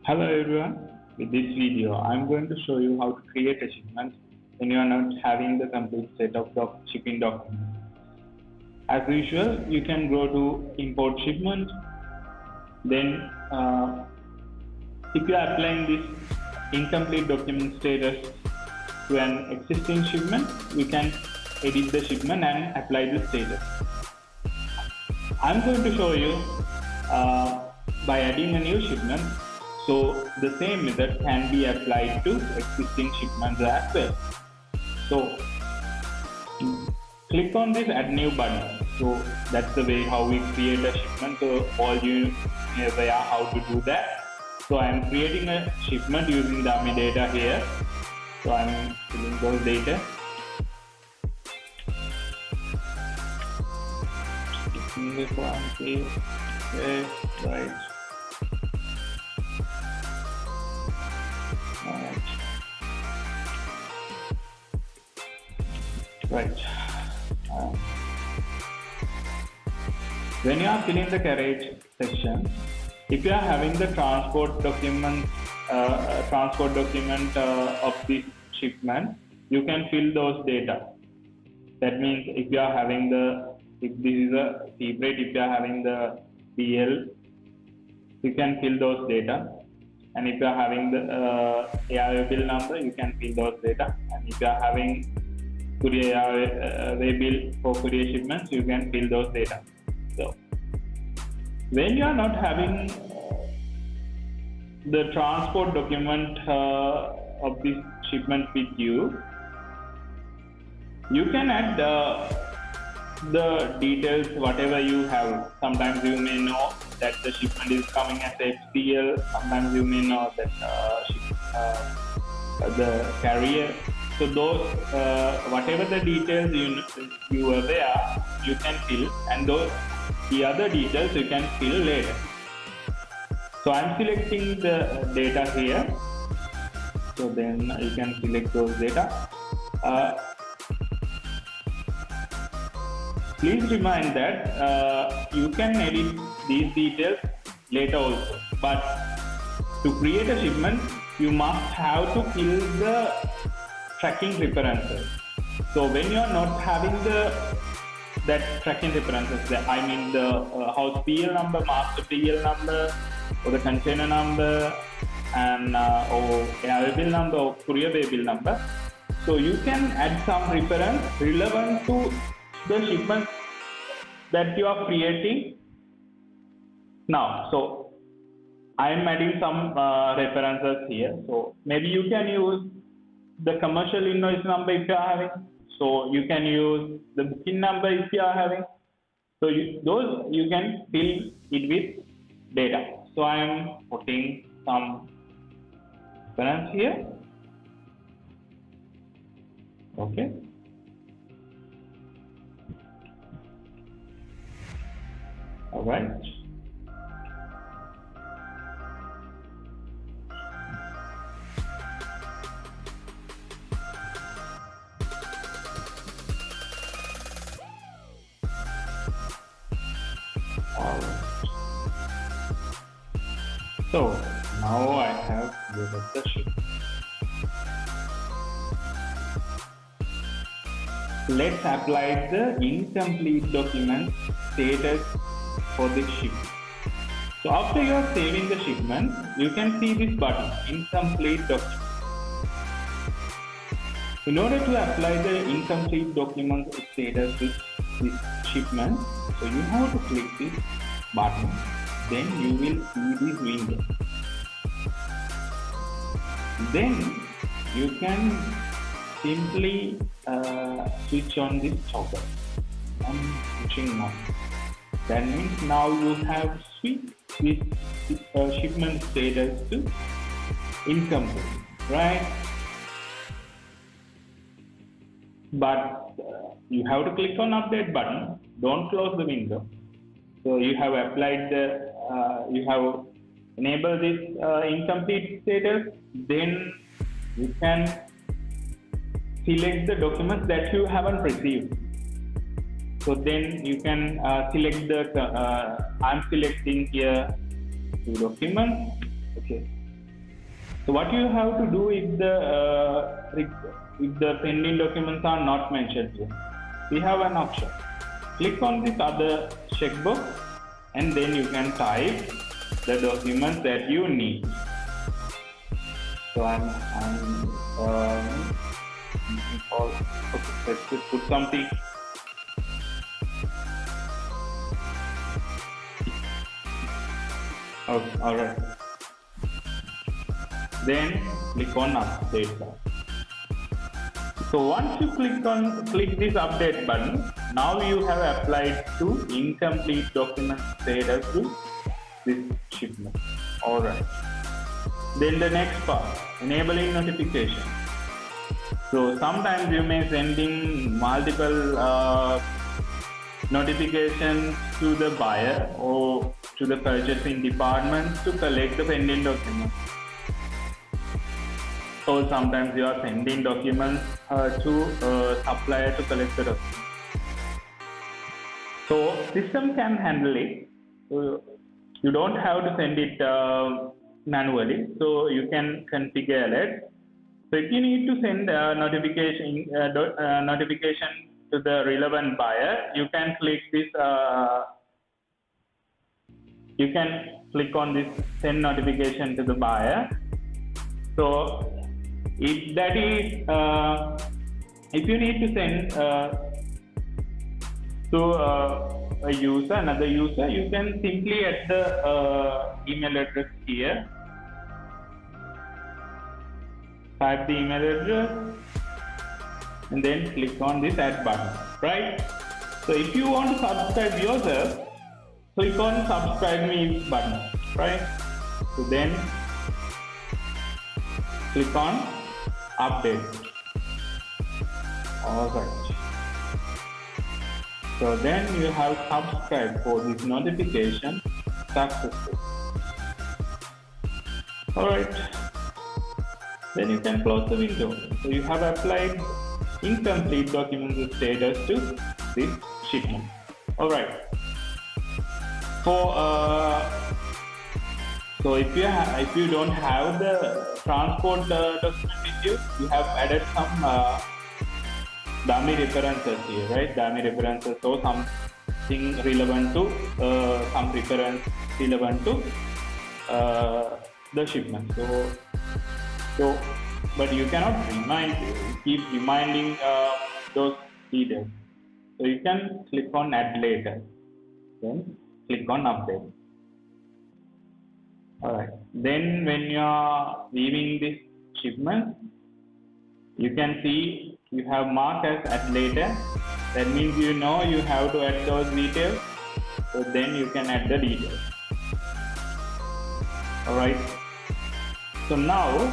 Hello everyone, with this video I am going to show you how to create a shipment when you are not having the complete set of shipping documents. As usual, you can go to import shipment, then if you are applying this incomplete document status to an existing shipment, you can edit the shipment and apply the status. I am going to show you by adding a new shipment. So the same method can be applied to existing shipments as well. So click on this add new button. So that's the way how we create a shipment. So all you are aware how to do that. So I am creating a shipment using dummy data here. So I am filling those data. This one, okay, right. Right. When you are filling the carriage section, if you are having the transport document of the shipment, you can fill those data. That means if you are having if this is a separate, if you are having the PL, you can fill those data. And if you are having the ARV bill number, you can fill those data. And if you are having courier way bill for courier shipments, you can fill those data. So when you are not having the transport document of this shipment with you, you can add the details whatever you have. Sometimes you may know that the shipment is coming as FCL. Sometimes you may know that the carrier. So those whatever the details you are aware, you can fill, and the other details you can fill later. So I am selecting the data here. So then you can select those data. Please remind that you can edit these details later also. But to create a shipment, you must have to fill the tracking references. So when you are not having that tracking references, I mean the house PL number, master PL number, or the container number, and or ARV bill number or courier way bill number. So you can add some reference relevant to the shipment that you are creating now. So I am adding some references here. So maybe you can use the commercial invoice number if you are having. So you can use the booking number if you are having. So those you can fill it with data. So I am putting some reference here. Okay. All right. So now I have given the shipment. Let's apply the incomplete document status for this shipment. So after you are saving the shipment, you can see this button, incomplete document. In order to apply the incomplete document status with this shipment, so you have to click this button. Then you will see this window. Then you can simply switch on this toggle. I'm switching on. That means now you have switched this shipment status to incomplete, right? But you have to click on update button. Don't close the window. So you have applied you have enabled this incomplete status. Then you can select the documents that you haven't received. So then you can select I'm selecting here two documents. Okay. So what you have to do if the pending documents are not mentioned here, we have an option. Click on this other checkbox and then you can type the documents that you need. So let's just put something. Okay, all right. Then click on update. So once you click this update button, now you have applied to incomplete document status to this shipment. All right. Then the next part, enabling notification. So sometimes you may sending multiple notifications to the buyer or to the purchasing department to collect the pending documents. So sometimes you are sending documents to supplier to collect the documents. So system can handle it. So you don't have to send it manually. So you can configure it. So if you need to send a notification to the relevant buyer, you can click this. You can click on this send notification to the buyer. So if that is, if you need to send to another user, you can simply add the email address here. Type the email address and then click on this add button, right? So if you want to subscribe yourself, click on subscribe me button, right? So then click on update. All right. So then you have subscribed for this notification successful. All right. Then you can close the window. So you have applied incomplete document status to this shipment. All right. So if you don't have the transport document with you, you have added some dummy references here, right? Dummy references, so something relevant to some reference relevant to the shipment. So, but you cannot keep reminding those details. So you can click on add later, then click on update. Alright, then when you are viewing this shipment, you can see you have marked as add later. That means you know you have to add those details. So then you can add the details. Alright. So now,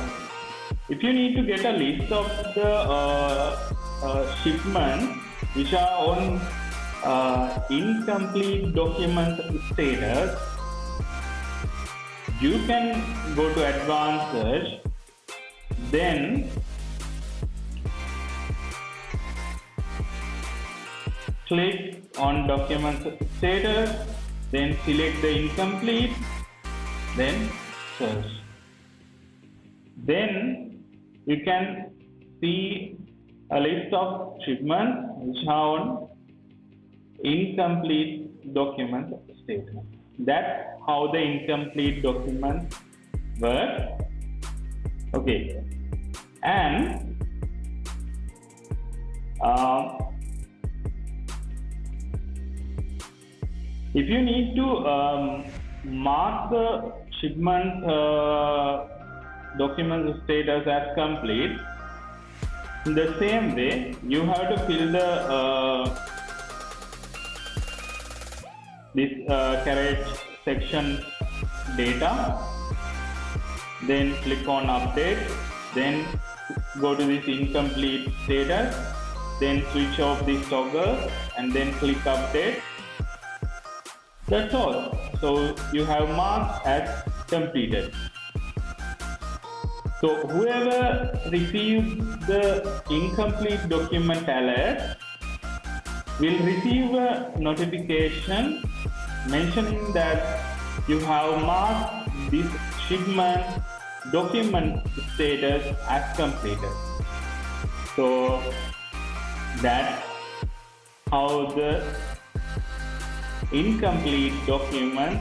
if you need to get a list of the shipments which are on incomplete document status, you can go to advanced search, then click on document status, then select the incomplete, then search. Then you can see a list of shipments which are on incomplete document status. That's how the incomplete documents work. Okay, and if you need to mark the shipment document status as complete, in the same way you have to fill the this carriage section data, then click on update, then go to this incomplete status, then switch off this toggle and then click update. That's all. So you have marked as completed. So whoever receives the incomplete document alert will receive a notification mentioning that you have marked this shipment document status as completed. So that's how the incomplete document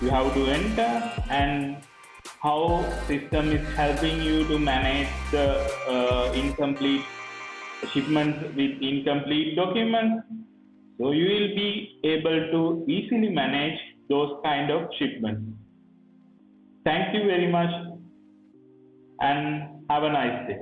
you have to enter, and how system is helping you to manage the incomplete shipments with incomplete documents. So you will be able to easily manage those kind of shipments. Thank you very much and have a nice day.